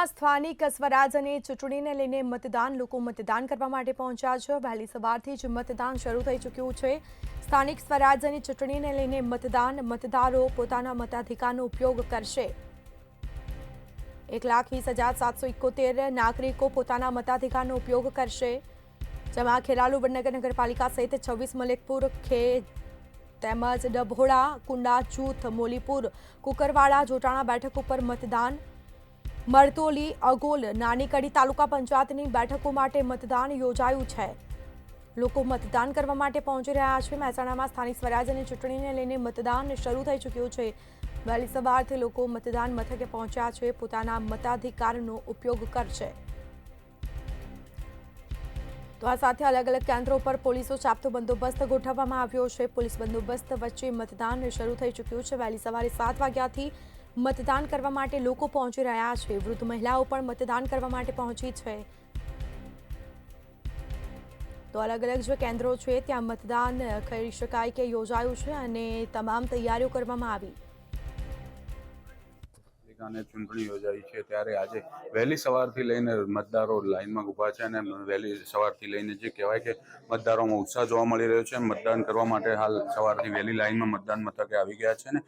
મહેસાણામાં સ્થાનિક સ્વરાજ્યની ચૂંટણીને લઈને લોકો મતદાન કરવા માટે પહોંચ્યા છે। વહેલી સવારથી જ મતદાન શરૂ થઈ ચૂક્યું છે। સ્થાનિક સ્વરાજ્યની ચૂંટણીને લઈને મતદારો પોતાના મતાધિકારનો ઉપયોગ કરશે। 1,20,771 નાગરિકો પોતાના મતાધિકારનો ઉપયોગ કરશે, જેમાં ખેરાલુ વડનગર નગરપાલિકા સહિત 26 મલેકપુર, ખેડ તેમજ ડભોળા, કુંડા, જૂથ, મોલીપુર, કુકરવાડા, જોટાણા બેઠક ઉપર મતદાન, મરતોલી, અગોલ, નાની કડી તાલુકા પંચાયતની બેઠકો માટે મતદાન યોજાયું છે। લોકો મતદાન કરવા માટે પહોંચી રહ્યા છે। મહેસાણામાં સ્થાનિક સ્વરાજ્યની ચૂંટણીને લઈને મતદાન શરૂ થઈ ચૂક્યું છે। વહેલી સવારથી લોકો મતદાન મથકે પહોંચ્યા છે, પોતાના મતાધિકારનો ઉપયોગ કરશે। તો આ સાથે અલગ અલગ કેન્દ્રો પર પોલીસો ચાપતો બંદોબસ્ત ગોઠવવામાં આવ્યો છે। પોલીસ બંદોબસ્ત વચ્ચે મતદાન શરૂ થઈ ચૂક્યું છે। વહેલી સવારે 7 વાગ્યાથી મતદાન કરવા માટે લોકો પહોંચી રહ્યા છે। વૃદ્ધ મહિલાઓ પણ મતદાન કરવા માટે પહોંચી છે। તો અલગ અલગ જે કેન્દ્રો છે ત્યાં મતદાન કરી શકાય કે યોજાયું છે અને તમામ તૈયારીઓ કરવામાં આવી। ચૂંટણી યોજાઈ છે ત્યારે આજે વહેલી સવારથી લઈને મતદારો લાઈનમાં ઊભા છે અને વહેલી સવારથી લઈને જે કહેવાય કે મતદારોમાં ઉત્સાહ જોવા મળી રહ્યો છે। મતદાન કરવા માટે હાલ સવારથી વહેલી લાઈનમાં મતદાન મથકે આવી ગયા છે। ને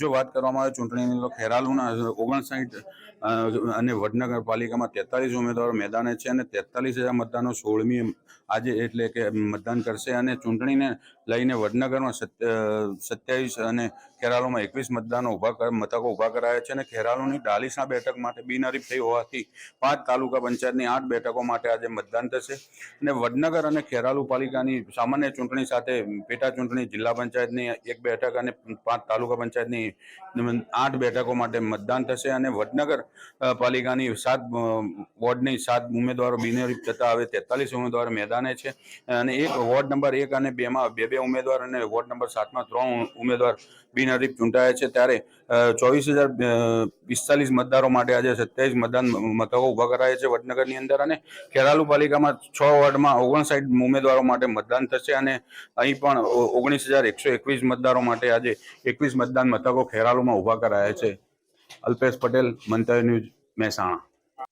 જો વાત કરવામાં આવે ચૂંટણીની તો ખેરાલુના 59 અને વડનગર પાલિકામાં 43 ઉમેદવારો મેદાને છે અને 43,000 મતદાનો 16મી આજે એટલે કે મતદાન કરશે અને ચૂંટણીને લઈને વડનગરમાં 27 અને ખેરાલુમાં 21 મથકો ઊભા કરાયા છે અને ખેરાલુની ડાલીસા બેઠક માટે બિનહરીફ થઈ હોવાથી 5 તાલુકા પંચાયતની 8 બેઠકો માટે આજે મતદાન થશે અને વડનગર અને ખેરાલુ પાલિકાની સામાન્ય ચૂંટણી સાથે પેટા ચૂંટણી જિલ્લા પંચાયતની 1 બેઠક અને 5 તાલુકા પંચાયતની 8 બેઠકો માટે મતદાન થશે અને વડનગર પાલિકાની 7 વોર્ડની 7 ઉમેદવારો બિનહરીફ થતા હવે 43 ઉમેદવારો મેદાને છે અને વોર્ડ નંબર 1 અને 2 માં 2 ઉમેદવાર અને વોર્ડ નંબર 7 માં 3 ઉમેદવાર બિનહરીફ ચૂંટાયા છે। ત્યારે 24,045 મતદારો માટે આજે 27 મતદાન મથકો ઊભા કરાયા છે વડનગરની અંદર અને ખેરાલુ પાલિકામાં 6 વોર્ડમાં 59 ઉમેદવારો માટે મતદાન થશે અને અહીં પણ 19,121 મતદારો માટે આજે 21 મતદાન મથકો ખેરાલુમાં ઊભા કરાયા છે। અલ્પેશ પટેલ, મંતવ્ય ન્યૂઝ, મહેસાણા।